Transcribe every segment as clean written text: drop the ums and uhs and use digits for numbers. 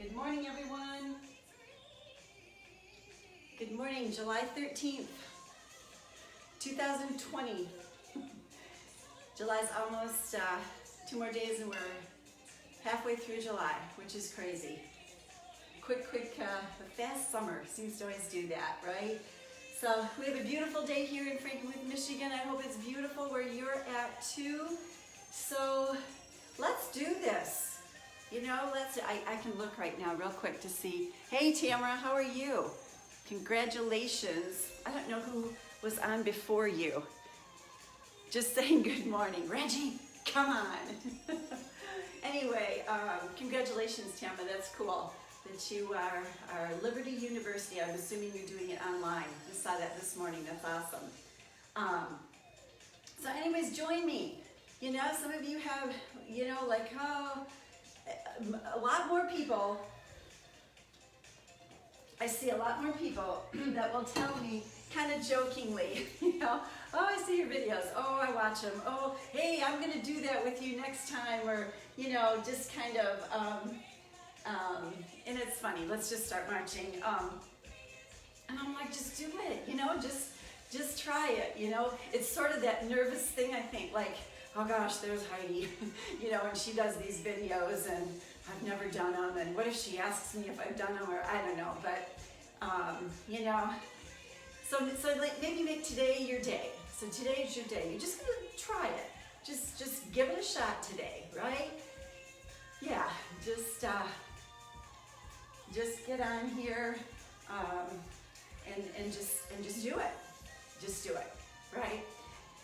Good morning, everyone. Good morning, July 13th, 2020. July's almost 2 more days and we're halfway through July, which is crazy. Quick, fast summer seems to always do that, right? So we have a beautiful day here in Frankenmuth, Michigan. I hope it's beautiful where you're at too. So let's do this. You know, I can look right now real quick to see. Hey Tamara, how are you? Congratulations. I don't know who was on before you. Just saying good morning. Reggie, come on. Anyway, congratulations Tamara, that's cool that you are Liberty University. I'm assuming you're doing it online. I saw that this morning, that's awesome. So anyways, join me. You know, some of you have, you know, like, oh, a lot more people, I see a lot more people that will tell me kind of jokingly, you know, oh, I see your videos, oh, I watch them, oh, hey, I'm going to do that with you next time, or, you know, just kind of, and it's funny, let's just start marching, and I'm like, just do it, you know, just try it, you know, it's sort of that nervous thing, I think, like, oh gosh, there's Heidi, you know, and she does these videos and I've never done them, and what if she asks me if I've done them, or I don't know, but, you know, so like maybe make today your day. So today's your day. You're just gonna try it. Just give it a shot today, right? Yeah, just get on here, and just do it. Just do it, right?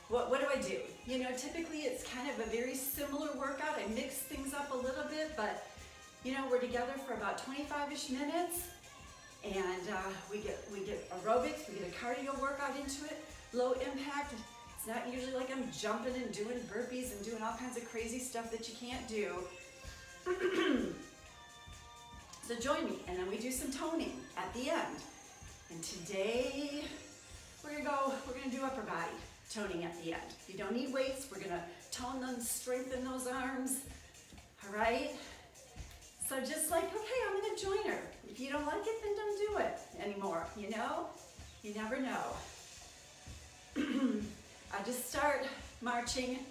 What do I do? You know, typically it's kind of a very similar workout. I mix things up a little bit, but you know, we're together for about 25-ish minutes, and we get aerobics, we get a cardio workout into it, low impact. It's not usually like I'm jumping and doing burpees and doing all kinds of crazy stuff that you can't do. So join me, and then we do some toning at the end. And today we're gonna do upper body toning at the end. You don't need weights. We're gonna tone them, strengthen those arms. All right? So just like, okay, I'm gonna join her. If you don't like it, then don't do it anymore, you know? You never know. I just start marching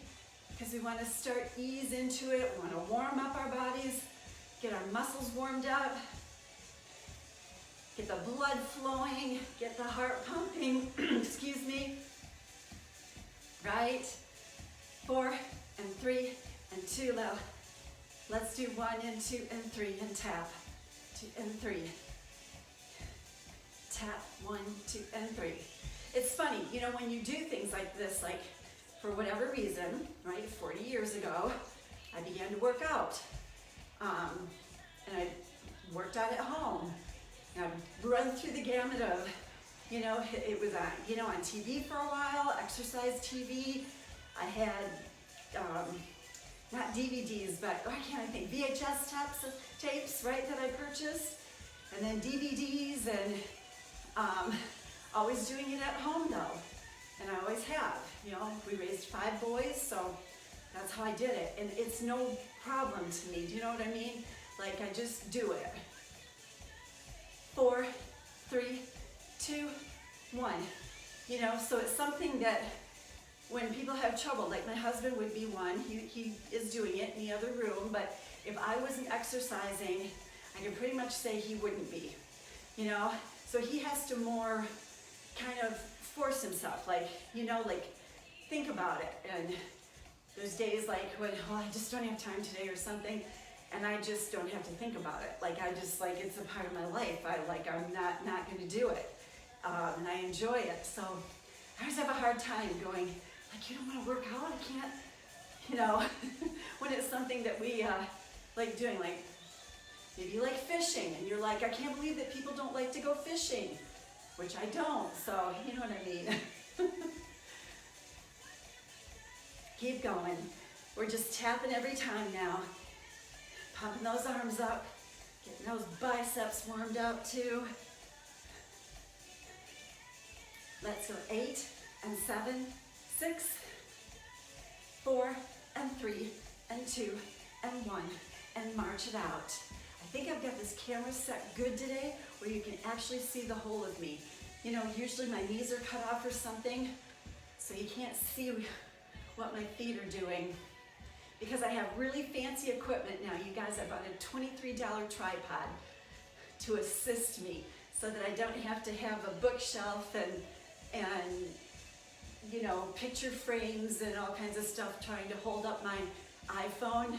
because we wanna start ease into it. We wanna warm up our bodies, get our muscles warmed up, get the blood flowing, get the heart pumping, excuse me. Right? 4 and 3 and 2. Let's do 1 and 2 and 3 and tap. 2 and 3. Tap 1, 2 and 3. It's funny, you know, when you do things like this, like for whatever reason, right? 40 years ago, I began to work out, and I worked out at home. And I've run through the gamut of. You know, it was you know, on TV for a while, exercise TV. I had, not DVDs, but why can't I think? VHS tapes, right, that I purchased. And then DVDs, and always doing it at home though. And I always have, you know, we raised 5 boys, so that's how I did it. And it's no problem to me, do you know what I mean? Like, I just do it. 4, 3, 2, 1, you know, so it's something that when people have trouble, like my husband would be one, he is doing it in the other room, but if I wasn't exercising, I can pretty much say he wouldn't be, you know, so he has to more kind of force himself, like, you know, like think about it, and there's days like when, oh, I just don't have time today or something, and I just don't have to think about it, like I just, like, it's a part of my life, I'm not going to do it. And I enjoy it. So I always have a hard time going, like, you don't want to work out? I can't, you know, when it's something that we like doing, like maybe you like fishing and you're like, I can't believe that people don't like to go fishing, which I don't. So you know what I mean. Keep going. We're just tapping every time now. Pumping those arms up, getting those biceps warmed up too. Let's go 8 and 7, 6, 4 and 3 and 2 and 1, and march it out. I think I've got this camera set good today where you can actually see the whole of me. You know, usually my knees are cut off or something, so you can't see what my feet are doing. Because I have really fancy equipment now, you guys. I bought a $23 tripod to assist me so that I don't have to have a bookshelf and you know, picture frames and all kinds of stuff trying to hold up my iPhone.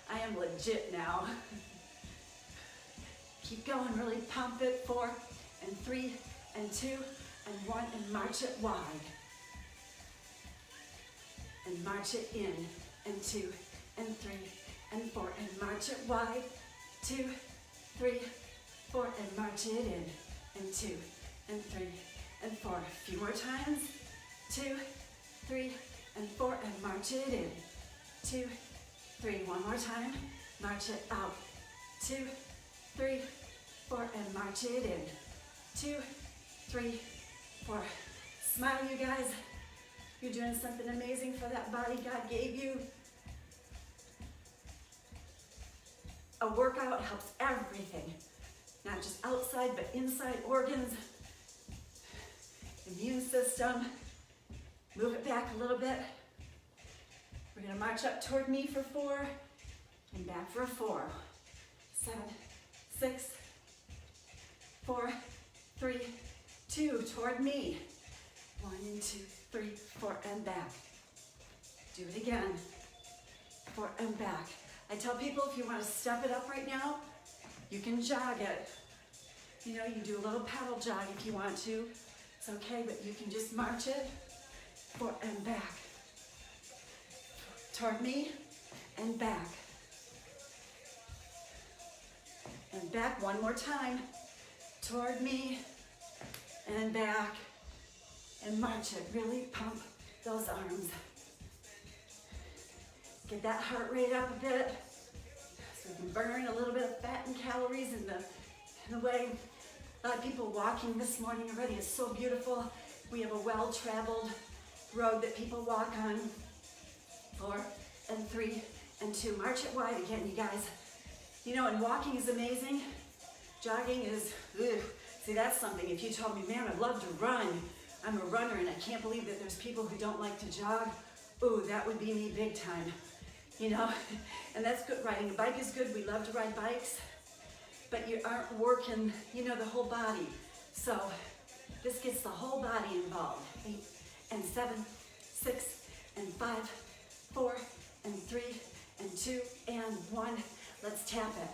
I am legit now. Keep going, really pump it. 4 and 3 and 2 and 1 and march it wide. And march it in and 2 and 3 and 4 and march it wide. 2, 3, 4 and march it in and 2 and 3 and 4. A few more times. 2, 3 and 4 and march it in. 2, 3. One more time. March it out. 2, 3, 4 and march it in. 2, 3, 4. Smile, you guys. You're doing something amazing for that body God gave you. A workout helps everything, not just outside but inside organs, immune system. Move it back a little bit. We're gonna march up toward me for 4 and back for a 4. 7, 6, 4, 3, 2, toward me. 1 and 2, 3, 4 and back. Do it again. 4 and back. I tell people if you want to step it up right now, you can jog it. You know, you can do a little paddle jog if you want to. It's okay, but you can just march it. 4 and back. Toward me and back. And back one more time. Toward me and back. And march it. Really pump those arms. Get that heart rate up a bit so we can burn a little bit of fat and calories in the way. A lot of people walking this morning already. It's so beautiful. We have a well-traveled road that people walk on. 4 and 3 and 2. March it wide again, you guys. You know, and walking is amazing. Jogging is, ugh. See, that's something. If you told me, man, I'd love to run. I'm a runner and I can't believe that there's people who don't like to jog. Ooh, that would be me big time. You know, and that's good. Riding a bike is good. We love to ride bikes, but you aren't working, you know, the whole body. So this gets the whole body involved. 8 and 7, 6 and 5, 4 and 3 and 2 and 1. Let's tap it.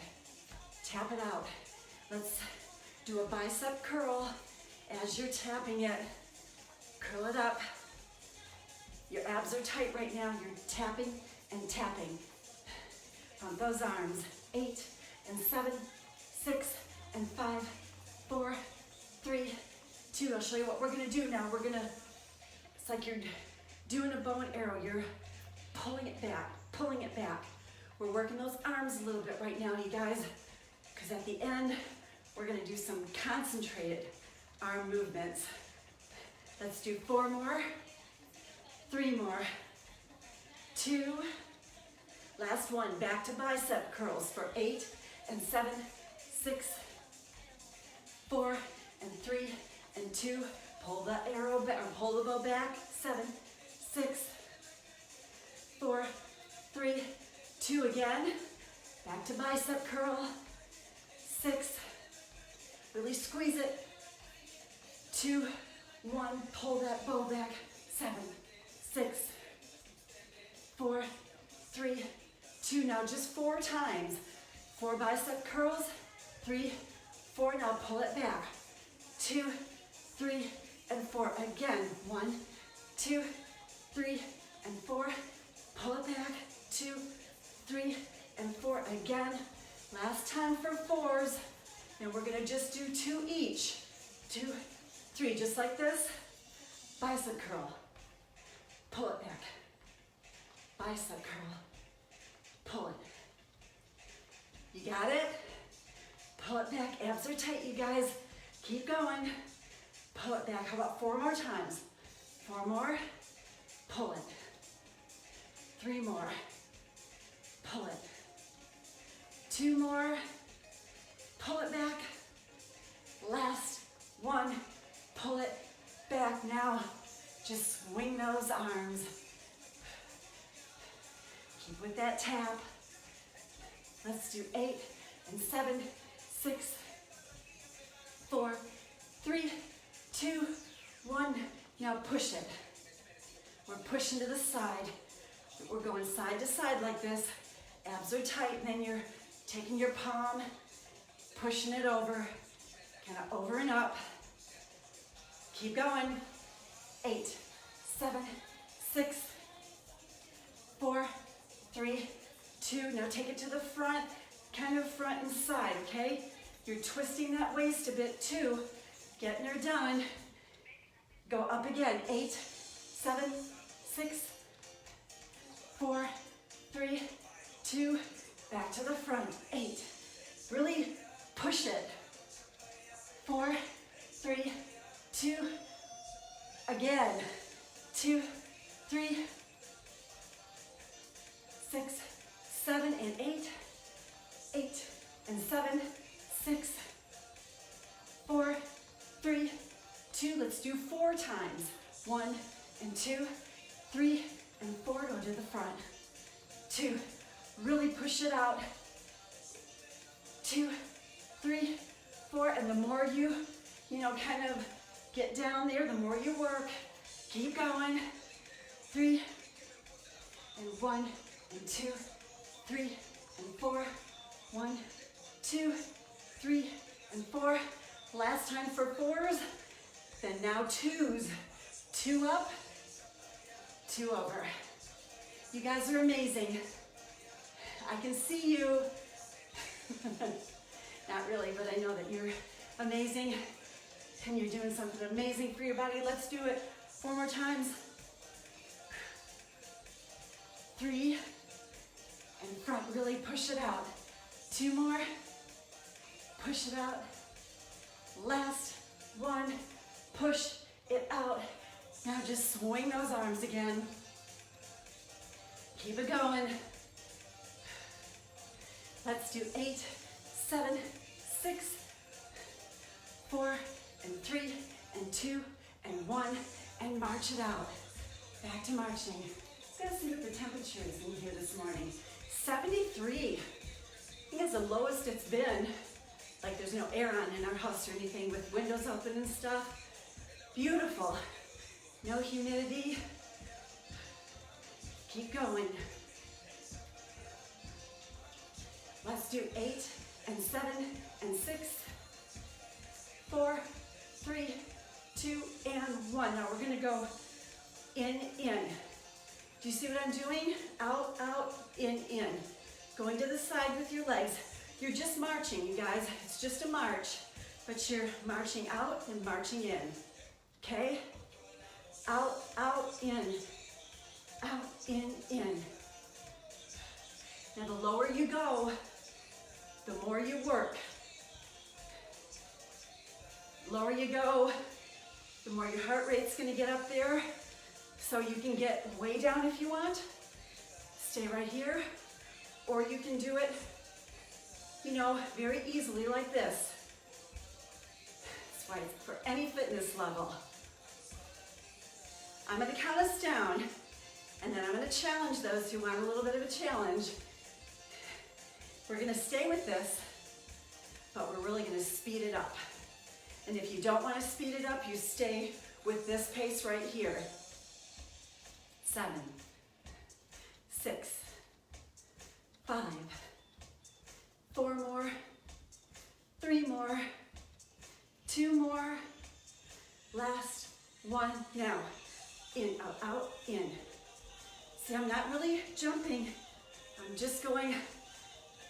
Tap it out. Let's do a bicep curl as you're tapping it. Curl it up. Your abs are tight right now. You're tapping and tapping. Pump those arms. 8 and 7, 6 and 5, 4, 3, 2. I'll show you what we're gonna do now. It's like you're doing a bow and arrow. You're pulling it back, pulling it back. We're working those arms a little bit right now, you guys, because at the end, we're gonna do some concentrated arm movements. Let's do 4 more, 3 more, 2, last one. Back to bicep curls for 8 and 7, 6, 4 and 3 and 2. Pull the arrow back, or pull the bow back. 7, 6, 4, 3, 2 again. Back to bicep curl. 6, really squeeze it. 2, 1, pull that bow back. 7, 6, 4, 3, 2. Now just 4 times. 4 bicep curls. 3, 4. Now pull it back. 2, 3, and 4. Again. 1, 2, 3, and 4. Pull it back. 2, 3, and 4. Again. Last time for 4s. And we're gonna just do 2 each. 2, 3, just like this. Bicep curl. Pull it back. Bicep curl. Pull it. You got it? Pull it back. Abs are tight, you guys. Keep going. Pull it back. How about 4 more times? 4 more. Pull it. 3 more. Pull it. 2 more. pull it back. Last one, pull it back. Now, just swing those arms. Keep with that tap. Let's do 8 and 7, 6, 4, 3, 2, 1. Now push it. We're pushing to the side. We're going side to side like this. Abs are tight, and then you're taking your palm, pushing it over, kind of over and up. Keep going. 8, 7, 6, 4, 3, 2. Now take it to the front, kind of front and side, okay? You're twisting that waist a bit too. Getting her done. Go up again. 8, 7, 6, 4, 3, 2. Back to the front. 8. Really push it. 4, 3, 2. Again. 2, 3, 6, 7, and 8. 8 and 7, 6, 4, 3, 2. Let's do 4 times. 1 and 2, 3 and 4. Go to the front. 2. Really push it out. 2, 3, 4. And the more you kind of get down there, the more you work. Keep going. 3 and 1 and 2, 3 and 4. 1, 2, 3 and 4. Last time for 4s. Then now 2s. 2 up, 2 over. You guys are amazing. I can see you. Not really, but I know that you're amazing and you're doing something amazing for your body. Let's do it 4 more times. 3 and front, really push it out. 2 more, push it out. Last one, push it out. Now just swing those arms again. Keep it going. Let's do 8, 7, 6, 4, and 3, and 2, and 1, and march it out. Back to marching. Let's see what the temperature is in here this morning. 73. I think it's the lowest it's been. Like there's no air on in our house or anything with windows open and stuff. Beautiful. No humidity. Keep going. Let's do 8 and 7 and 6, 4, 3, 2, and 1. Now we're gonna go in, in. Do you see what I'm doing? Out, out, in. Going to the side with your legs. You're just marching, you guys. It's just a march, but you're marching out and marching in. Okay? Out, out, in. Out, in. Now the lower you go, the more you work. Lower you go, the more your heart rate's gonna get up there. So you can get way down if you want. Stay right here. Or you can do it, very easily like this. That's why it's for any fitness level. I'm gonna count us down, and then I'm gonna challenge those who want a little bit of a challenge. We're gonna stay with this, but we're really gonna speed it up. And if you don't wanna speed it up, you stay with this pace right here. 7, 6, 5, 4 more, 3 more, 2 more, last one. Now, in, out, in. See, I'm not really jumping. I'm just going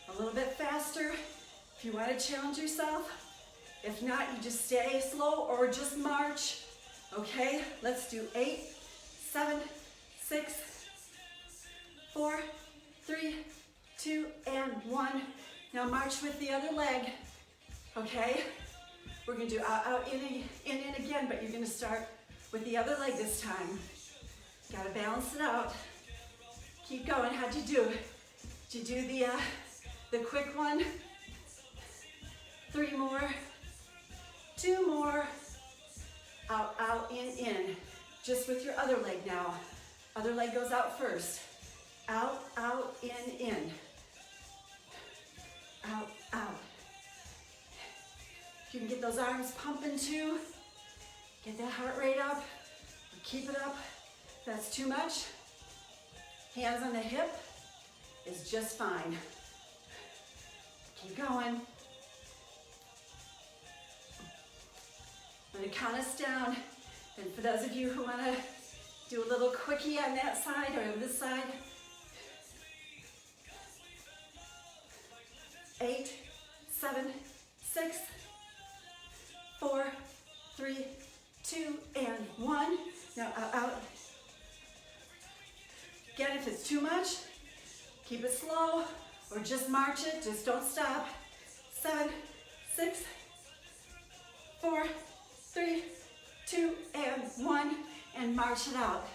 a little bit faster. If you want to challenge yourself, if not, you just stay slow or just march. Okay, let's do 8, 7, 6, 4, 3, 2, and 1. Now march with the other leg, okay? We're gonna do out, out, in again, but you're gonna start with the other leg this time. Gotta balance it out. Keep going. How'd you do? Did you do the quick one? 3 more, 2 more, out, out, in. Just with your other leg now. Other leg goes out first. Out, out, in. Out, out. If you can get those arms pumping too, get that heart rate up, or keep it up. If that's too much, hands on the hip is just fine. Keep going. I'm gonna count us down. And for those of you who wanna do a little quickie on that side or on this side, 8, 7, 6, 4, 3, 2, and 1. Now out. Again, if it's too much, keep it slow or just march it, just don't stop. 7, 6, 4, 3, 2, and 1, and march it out.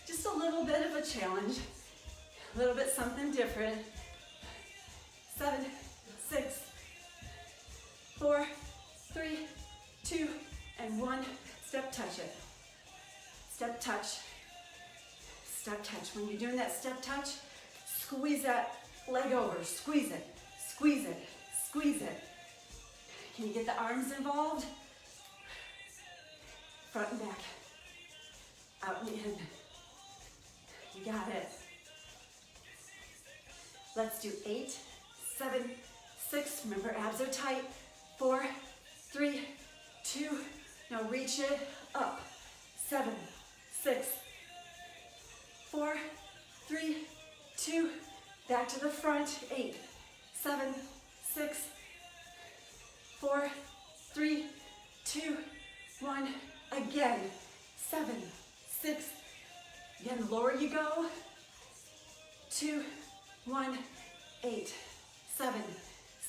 Just a little bit of a challenge, a little bit something different. 7, 6, 4, 3, 2, and 1. Step touch it. Step touch. Step touch. When you're doing that step touch, squeeze that leg over. Squeeze it. Squeeze it. Squeeze it. Can you get the arms involved? Front and back. Out and in. You got it. Let's do 8, 7, 6. Remember, abs are tight. 4, 3, 2. Now reach it up. 7, 6, 4, 3, 2. Back to the front. 8, 7, 6, 4, 3, 2, 1. Again. 7, 6. Again, the lower you go. 2, 1, 8, 7,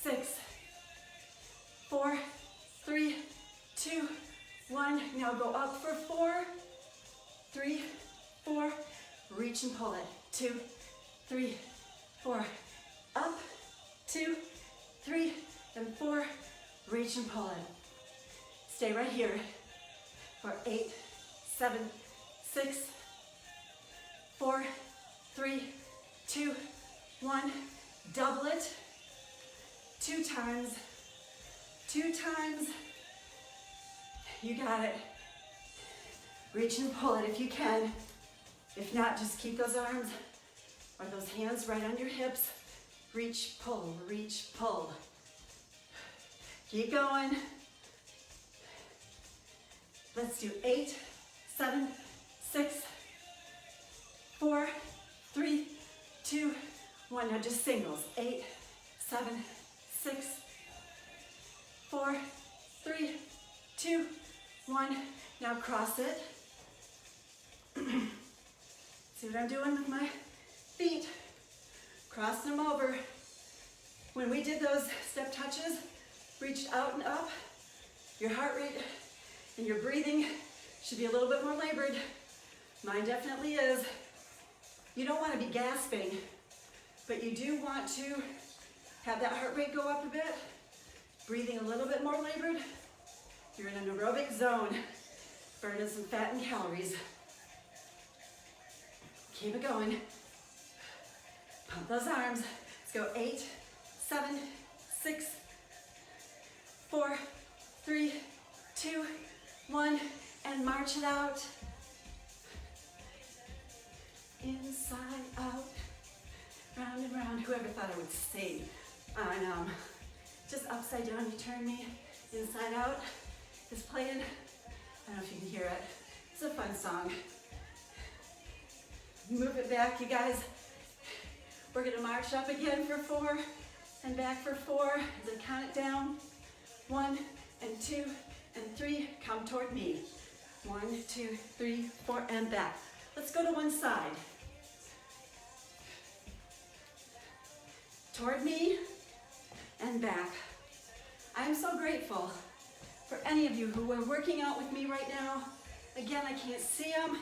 6, 4, 3, 2, 1. Now go up for 4, 3, 4. Reach and pull it. 2, 3, 4. Up, 2, 3, and 4. Reach and pull it. Stay right here for 8, 7, 6, 4, 3, 2, 1. Double it. 2 times. 2 times. You got it. Reach and pull it if you can. If not, just keep those arms or those hands right on your hips. Reach, pull, reach, pull. Keep going. Let's do 8, 7, 6, 4, 3, 2, 1. Now just singles. 8, 7, 6, 4, 3, 2, 1. Now cross it. See what I'm doing with my feet? Crossing them over. When we did those step touches, reached out and up, your heart rate and your breathing should be a little bit more labored. Mine definitely is. You don't want to be gasping, but you do want to have that heart rate go up a bit, breathing a little bit more labored. You're in an aerobic zone, burning some fat and calories. Keep it going. Pump those arms. Let's go 8, 7, 6, 4, 3, 2, 1, and march it out. Inside out, round and round. Whoever thought I would sing on just upside down, you turn me. Inside out is playing. I don't know if you can hear it. It's a fun song. Move it back, you guys. We're gonna march up again for 4 and back for 4. As I count it down. 1 and 2 and 3. Come toward me. 1, 2, 3, 4, and back. Let's go to one side. Toward me and back. I am so grateful for any of you who are working out with me right now. Again, I can't see them.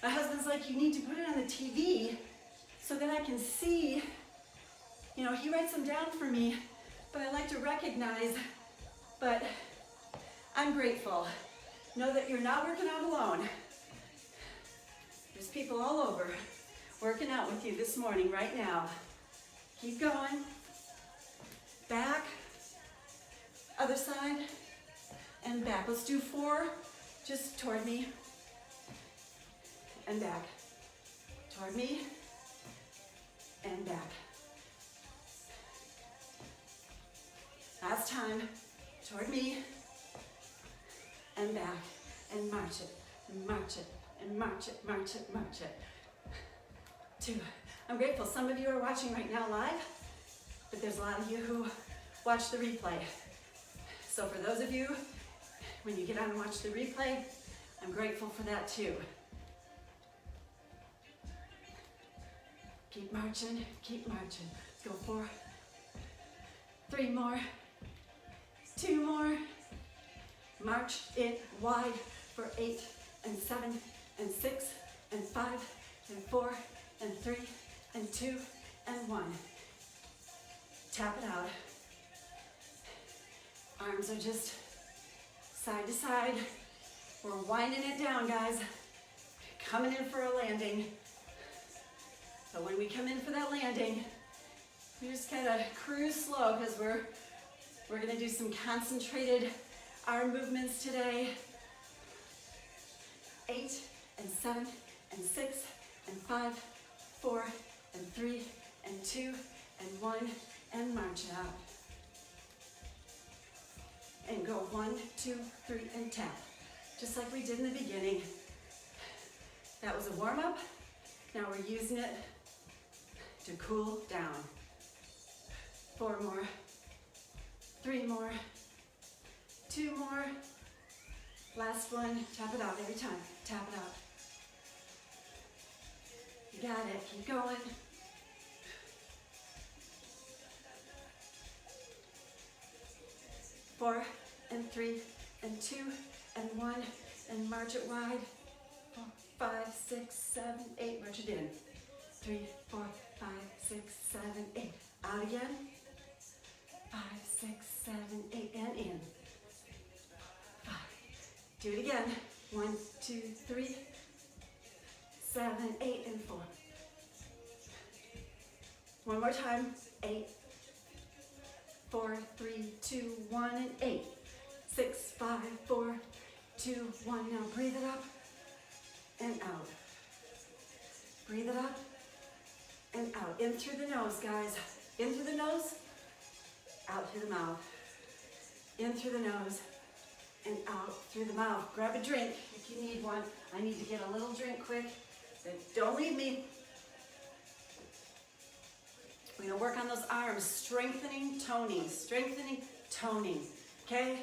My husband's like, you need to put it on the TV so that I can see. You know, he writes them down for me but I like to recognize, but I'm grateful. Know that you're not working out alone. There's people all over working out with you this morning, right now. Keep going. Back, other side, and back. Let's do 4, just toward me, and back. Toward me, and back. Last time, toward me, and back, and march it, and march it, and march it, march it, march it. 2. I'm grateful some of you are watching right now live, but there's a lot of you who watch the replay. So for those of you, when you get on and watch the replay, I'm grateful for that too. Keep marching, keep marching. Let's go 4, 3 more, 2 more. March it wide for 8 and 7 and 6 and 5 and 4 and 3 and 2 and 1. Tap it out. Arms are just side to side. We're winding it down, guys. Coming in for a landing. So when we come in for that landing, we just kind of cruise slow because we're gonna do some concentrated arm movements today. 8 and 7 and 6 and 5, 4 and 3 and 2 and 1 and march it out. And go 1, 2, 3 and tap. Just like we did in the beginning. That was a warm-up. Now we're using it to cool down. 4 more, 3 more, 2 more. Last one, tap it out every time. Tap it out. You got it, keep going. 4 and 3 and 2 and 1 and march it wide. 4, 5, 6, 7, 8, march it in. 3, 4, 5, 6, 7, 8. Out again. 5, 6, 7, 8, and in. 5. Do it again. 1, 2, 3, 7, 8, and 4. One more time. 8, 4, 3, 2, 1, and 8. 6, 5, 4, 2, 1. Now breathe it up and out. Breathe it up and out. In through the nose, guys. In through the nose, out through the mouth. In through the nose and out through the mouth. Grab a drink if you need one. I need to get a little drink quick. Don't leave me. We're going to work on those arms. Strengthening, toning. Strengthening, toning. Okay?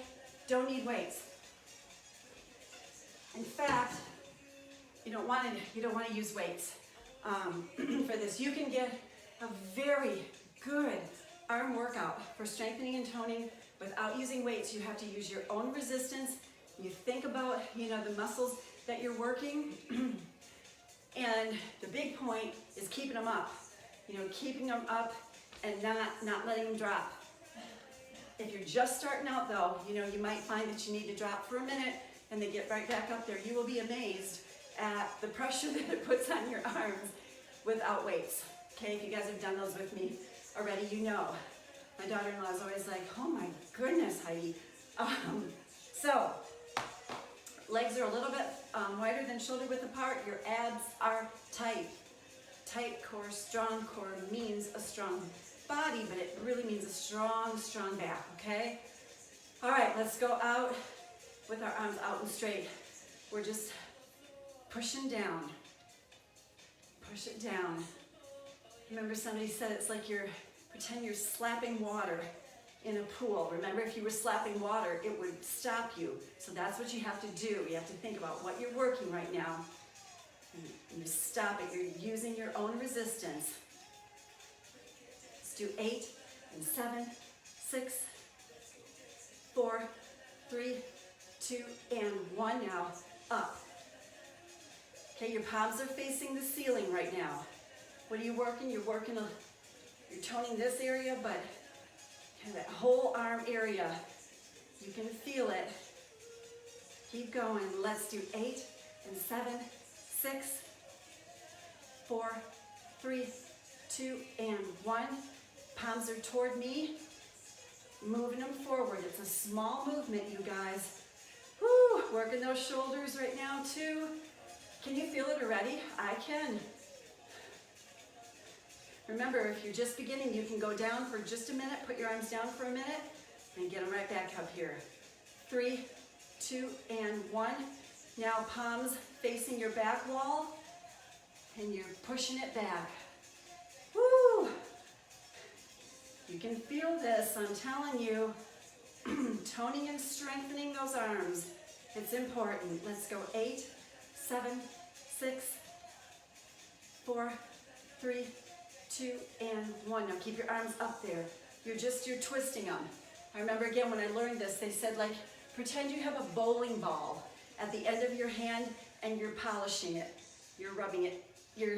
Don't need weights. In fact, you don't want to use weights for this. You can get a very good arm workout for strengthening and toning without using weights. You have to use your own resistance. You think about, the muscles that you're working. And the big point is keeping them up. Keeping them up and not letting them drop. If you're just starting out though, you might find that you need to drop for a minute and then get right back up there. You will be amazed at the pressure that it puts on your arms without weights. Okay, if you guys have done those with me already, you know. My daughter-in-law is always like, oh my goodness, Heidi. So, legs are a little bit wider than shoulder width apart. Your abs are tight. Tight core, strong core means a strong body, but it really means a strong, strong back, okay? All right, let's go out with our arms out and straight. We're just pushing down. Push it down. Remember somebody said it's like pretend you're slapping water in a pool. Remember, if you were slapping water, it would stop you. So that's what you have to do. You have to think about what you're working right now. And you stop it. You're using your own resistance. Let's do 8 and 7, 6, 4, 3, 2, and 1 now. Up. Okay, your palms are facing the ceiling right now. What are you working? You're toning this area, but Okay, that whole arm area. You can feel it. Keep going. Let's do 8 and 7, 6, 4, 3, 2, and 1. Palms are toward me. Moving them forward. It's a small movement, you guys. Woo! Working those shoulders right now, too. Can you feel it already? I can. Remember, if you're just beginning, you can go down for just a minute, put your arms down for a minute, and get them right back up here. 3, 2, and 1. Now palms facing your back wall, and you're pushing it back. Woo! You can feel this, I'm telling you. Toning and strengthening those arms. It's important. Let's go 8, 7, 6, 4, 3, 2, and 1. Now keep your arms up there. You're twisting them. I remember again when I learned this, they said like, pretend you have a bowling ball at the end of your hand and you're polishing it. You're rubbing it. You're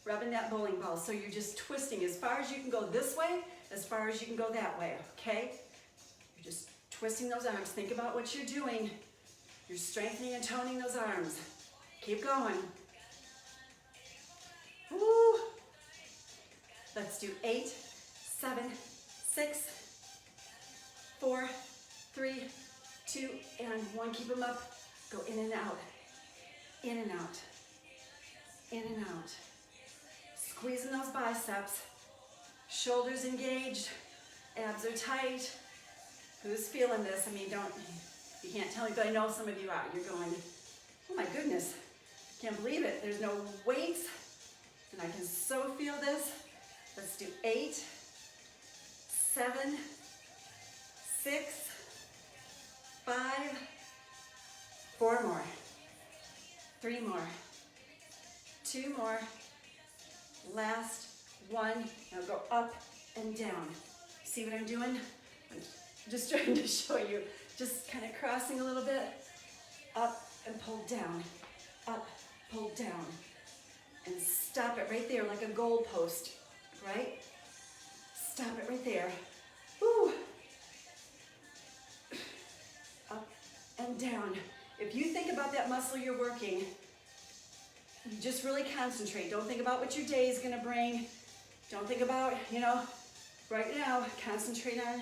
rubbing that bowling ball. So you're just twisting as far as you can go this way, as far as you can go that way, okay? You're just twisting those arms. Think about what you're doing. You're strengthening and toning those arms. Keep going. Woo! Let's do 8, 7, 6, 4, 3, 2, and 1. Keep them up. Go in and out. In and out. In and out. Squeezing those biceps. Shoulders engaged. Abs are tight. Who's feeling this? I mean, you can't tell me, but I know some of you are. You're going, oh my goodness. Can't believe it. There's no weights. And I can so feel this. Let's do 8, 7, 6, 5, 4 more, 3 more, 2 more, last 1. Now go up and down. See what I'm doing? I'm just trying to show you. Just kind of crossing a little bit. Up and pull down. Up, pull down. And stop it right there like a goal post, right? Stop it right there. Woo. Up and down. If you think about that muscle you're working, you just really concentrate. Don't think about what your day is gonna bring. Don't think about, right now, concentrate on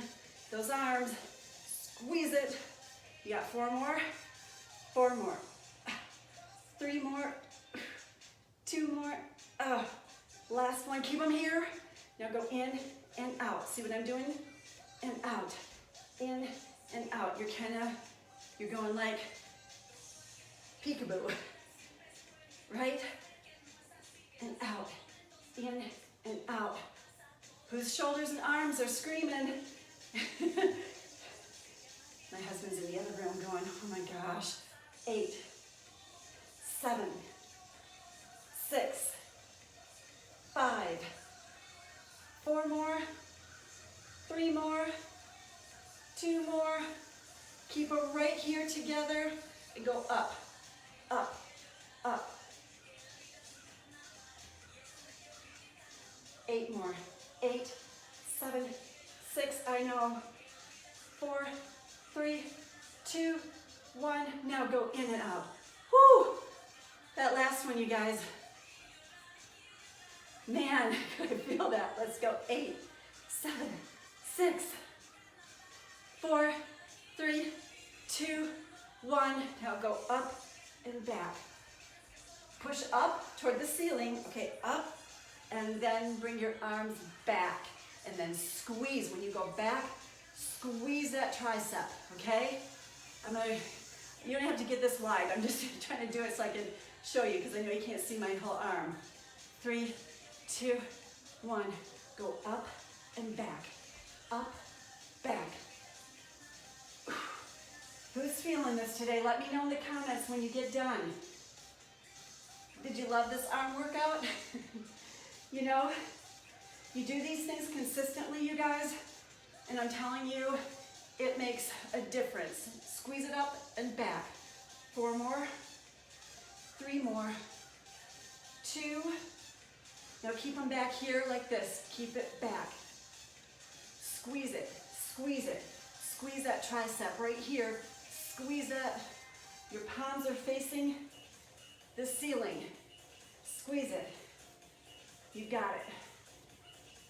those arms. Squeeze it. You got 4 more, 4 more, 3 more, 2 more. Last one. Keep them here. Now go in and out. See what I'm doing? And out. In and out. You're going like peekaboo. Right? And out. In and out. Whose shoulders and arms are screaming? My husband's in the other room going, oh my gosh. 8, 7, 6, 5, 4 more, 3 more, 2 more. Keep them right here together and go up, up, up. 8 more. 8, 7, 6, I know. 4, 3, 2, 1. Now go in and out. Whoo! That last one, you guys. Man, I feel that. Let's go. 8, 7, 6, 4, 3, 2, 1. Now go up and back. Push up toward the ceiling. Okay, up. And then bring your arms back. And then squeeze. When you go back, squeeze that tricep, okay? You don't have to get this wide. I'm just trying to do it so I can show you because I know you can't see my whole arm. 3, 2, 1. Go up and back. Up, back. Who's feeling this today? Let me know in the comments when you get done. Did you love this arm workout? You do these things consistently, you guys, and I'm telling you, it makes a difference. Squeeze it up and back. 4 more, 3 more, 2. Now keep them back here like this. Keep it back. Squeeze it, squeeze it. Squeeze that tricep right here. Squeeze that. Your palms are facing the ceiling. Squeeze it. You got it.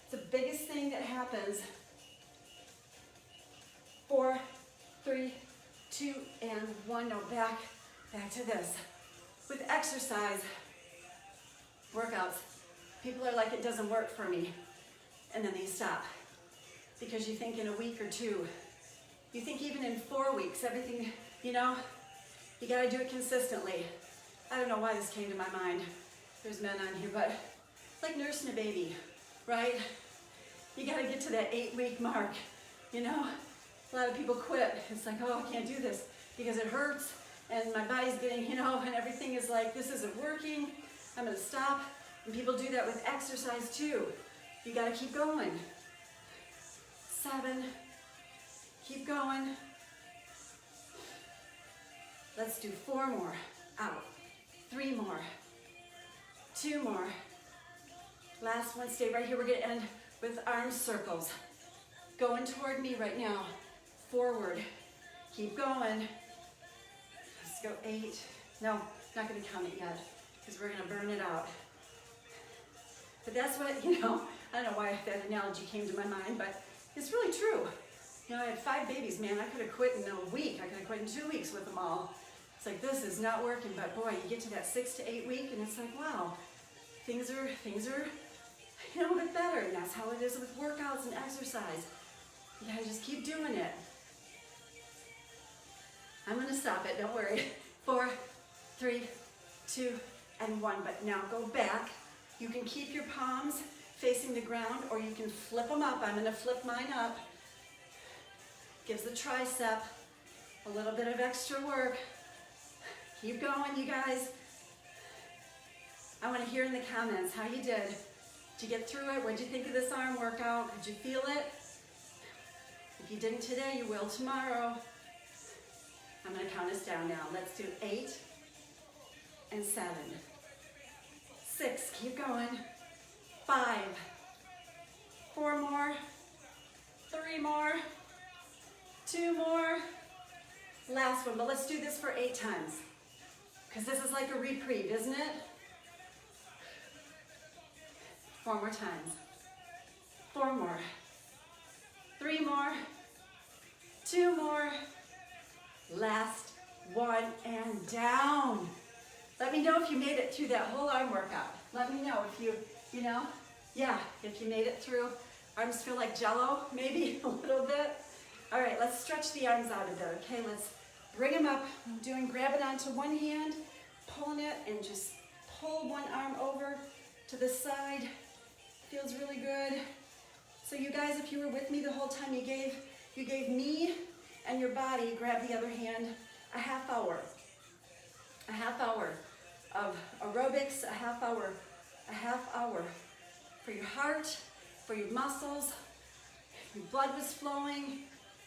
It's the biggest thing that happens. 4, 3, 2, and 1. No, back to this. With exercise, workouts, people are like, it doesn't work for me. And then they stop. Because you think in a week or 2, you think even in 4 weeks, everything, you gotta do it consistently. I don't know why this came to my mind. There's men on here, but it's like nursing a baby, right? You gotta get to that 8-week mark, A lot of people quit. It's like, oh, I can't do this because it hurts and my body's getting, and everything is like, this isn't working. I'm gonna stop. And people do that with exercise too. You gotta keep going. 7, keep going. Let's do 4 more, out. 3 more, 2 more. Last one, stay right here. We're gonna end with arm circles. Going toward me right now, forward. Keep going. Let's go 8. No, not gonna count it yet because we're gonna burn it out. But that's what, I don't know why that analogy came to my mind, but it's really true. I had 5 babies, man. I could have quit in a week. I could have quit in 2 weeks with them all. It's like, this is not working, but boy, you get to that 6 to 8 week and it's like, wow, things are a bit better. And that's how it is with workouts and exercise. You gotta just keep doing it. I'm gonna stop it, don't worry. 4, 3, 2, and 1. But now go back. You can keep your palms facing the ground or you can flip them up. I'm gonna flip mine up. Gives the tricep a little bit of extra work. Keep going, you guys. I want to hear in the comments how you did. Did you get through it? What did you think of this arm workout? Did you feel it? If you didn't today, you will tomorrow. I'm going to count us down now. Let's do 8 and 7. 6, keep going. 5, 4 more. 3 more. 2 more. Last one, but let's do this for 8 times. Because this is like a reprieve, isn't it? 4 more times. 4 more. 3 more. 2 more. Last one and down. Let me know if you made it through that whole arm workout. Let me know if you if you made it through. Arms feel like jello, maybe a little bit. All right, let's stretch the arms out a bit, okay? Let's bring them up. I'm grab it onto one hand, pulling it, and just pull one arm over to the side. Feels really good. So you guys, if you were with me the whole time, you gave me and your body, grab the other hand, a half hour. A half hour of aerobics, a half hour for your heart, for your muscles. Your blood was flowing,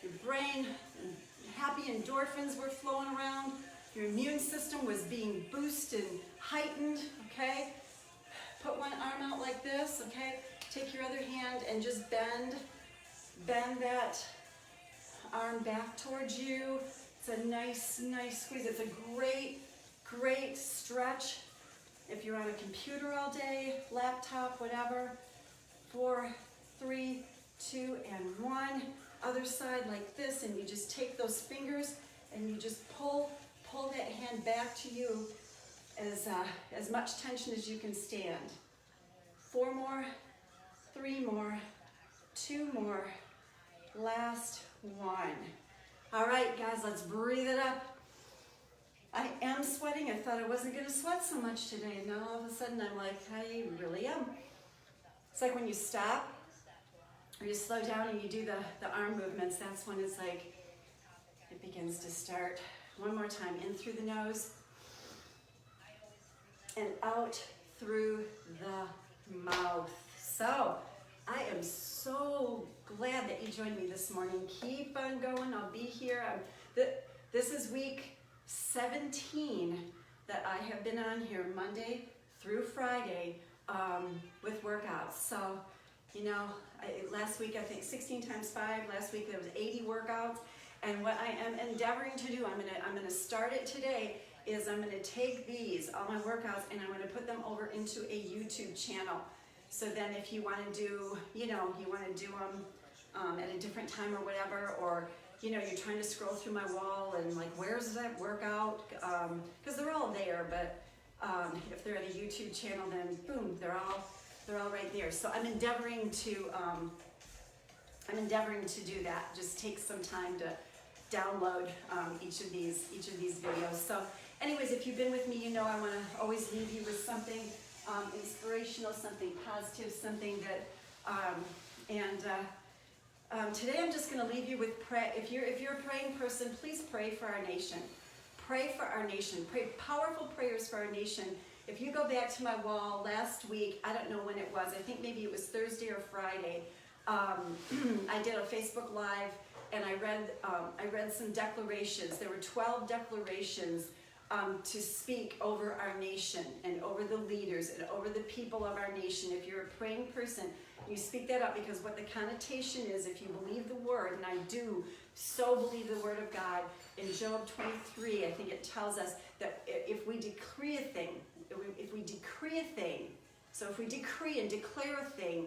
your brain, happy endorphins were flowing around. Your immune system was being boosted and heightened, okay? Put one arm out like this, okay? Take your other hand and just bend that arm back towards you. It's a nice squeeze. It's a great stretch. If you're on a computer all day, laptop, whatever. 4, 3, 2, and 1. Other side like this, and you just take those fingers and you just pull that hand back to you as much tension as you can stand. 4 more, 3 more, 2 more, last one. All right, guys, let's breathe it up. I am sweating. I thought I wasn't going to sweat so much today, and now all of a sudden I'm like, I really am. It's like when you stop or you slow down and you do the arm movements, that's when it's like it begins to start. One more time, in through the nose and out through the mouth. So I am so glad that you joined me this morning. Keep on going. I'll be here. This is week 17 that I have been on here Monday through Friday with workouts. So, You know, last week I think 16 times 5. Last week there was 80 workouts. And what I am endeavoring to do, I'm gonna start it today, is I'm gonna take these, all my workouts, and I'm gonna put them over into a YouTube channel. So then if you wanna do, you know, you wanna do them at a different time or whatever, or you know, you're trying to scroll through my wall and like, where's that workout? Because they're all there, but if they're at a YouTube channel, then boom, they're all right there. So I'm endeavoring to do that. Just take some time to download each of these videos. So anyways, if you've been with me, you know I want to always leave you with something inspirational, something positive, something that today I'm just going to leave you with prayer. If you're a praying person, please pray for our nation. Pray for our nation. Pray powerful prayers for our nation. If you go back to my wall last week, I don't know when it was. I think maybe it was Thursday or Friday. I did a Facebook Live, and I read some declarations. There were 12 declarations to speak over our nation and over the leaders and over the people of our nation. If you're a praying person, you speak that up, because what the connotation is, if you believe the word, and I do so believe the word of God, in Job 23, I think it tells us that if we decree a thing, so if we decree and declare a thing,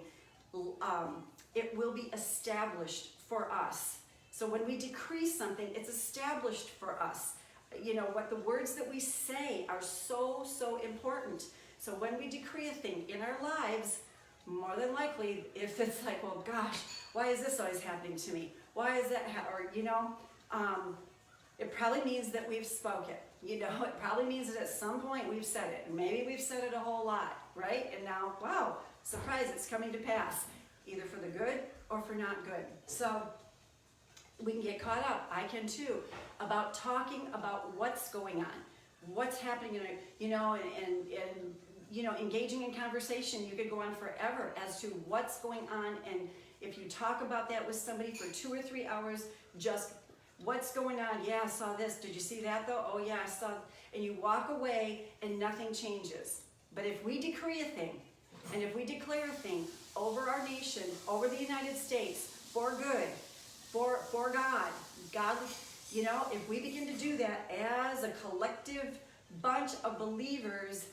it will be established for us. So when we decree something, it's established for us. You know, what the words that we say are so important. So when we decree a thing in our lives, more than likely, if it's like, well, gosh, why is this always happening to me? Why is that, or, you know, it probably means that we've spoken. You know, it probably means that at some point we've said it. And maybe we've said it a whole lot, right? And now, wow, surprise, it's coming to pass, either for the good or for not good. So we can get caught up, I can too, about talking about what's going on, what's happening in it, you know, and you know, engaging in conversation. You could go on forever as to what's going on, and if you talk about that with somebody for 2 or 3 hours, just what's going on. Yeah, I saw this. Did you see that though? Oh yeah, I saw. And you walk away and nothing changes. But if we decree a thing, and if we declare a thing over our nation, over the United States, for good, for God, you know, if we begin to do that as a collective bunch of believers,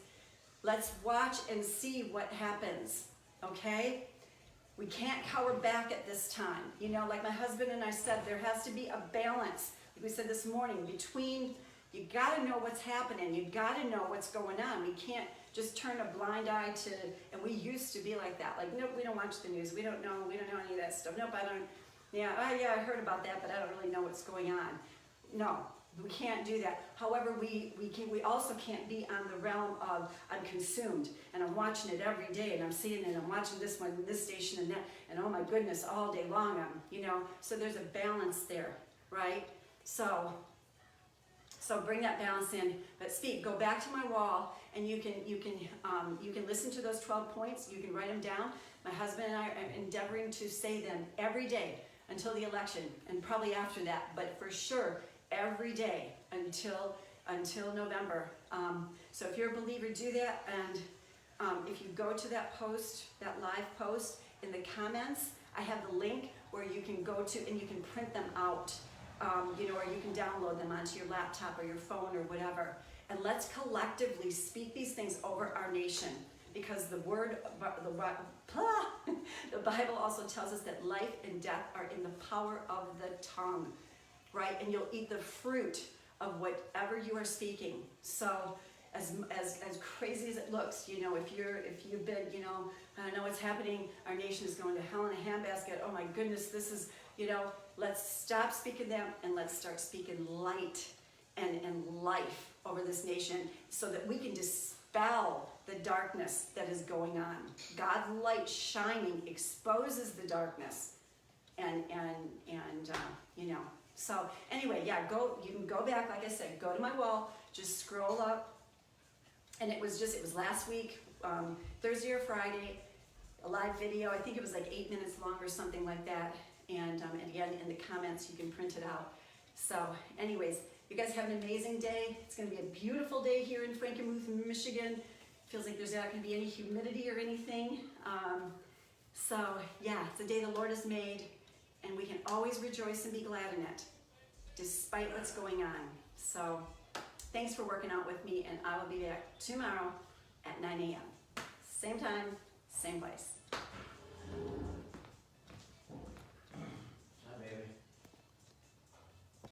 let's watch and see what happens, okay? We can't cower back at this time. You know, like my husband and I said, there has to be a balance, like we said this morning, between, you gotta know what's happening, you gotta know what's going on. We can't just turn a blind eye to, and we used to be like that, like, nope, we don't watch the news, we don't know any of that stuff. Nope, I don't, yeah, I heard about that, but I don't really know what's going on. No, we can't do that. However, we also can't be on the realm of, I'm consumed and I'm watching it every day and I'm seeing it and I'm watching this one, this station and that, and oh my goodness, all day long, you know, so there's a balance there, right? So bring that balance in, but speak, go back to my wall, and you can listen to those 12 points, you can write them down. My husband and I are endeavoring to say them every day until the election, and probably after that, but for sure, every day until November. So if you're a believer, do that. And if you go to that post, that live post, in the comments, I have the link where you can go to and you can print them out, you know, or you can download them onto your laptop or your phone or whatever. And let's collectively speak these things over our nation, because the Bible also tells us that life and death are in the power of the tongue. Right, and you'll eat the fruit of whatever you are speaking. So, as crazy as it looks, you know, if you've been, you know, I don't know what's happening. Our nation is going to hell in a handbasket. Oh my goodness, this is, you know. Let's stop speaking them and let's start speaking light and life over this nation, so that we can dispel the darkness that is going on. God's light shining exposes the darkness, and you know. So anyway, yeah, you can go back, like I said, go to my wall, just scroll up. And it was last week, Thursday or Friday, a live video. I think it was like 8 minutes long or something like that. And again, in the comments, you can print it out. So anyways, you guys have an amazing day. It's gonna be a beautiful day here in Frankenmuth, Michigan. Feels like there's not gonna be any humidity or anything. So yeah, it's a day the Lord has made, and we can always rejoice and be glad in it, despite what's going on. So thanks for working out with me, and I will be back tomorrow at 9 a.m. Same time, same place.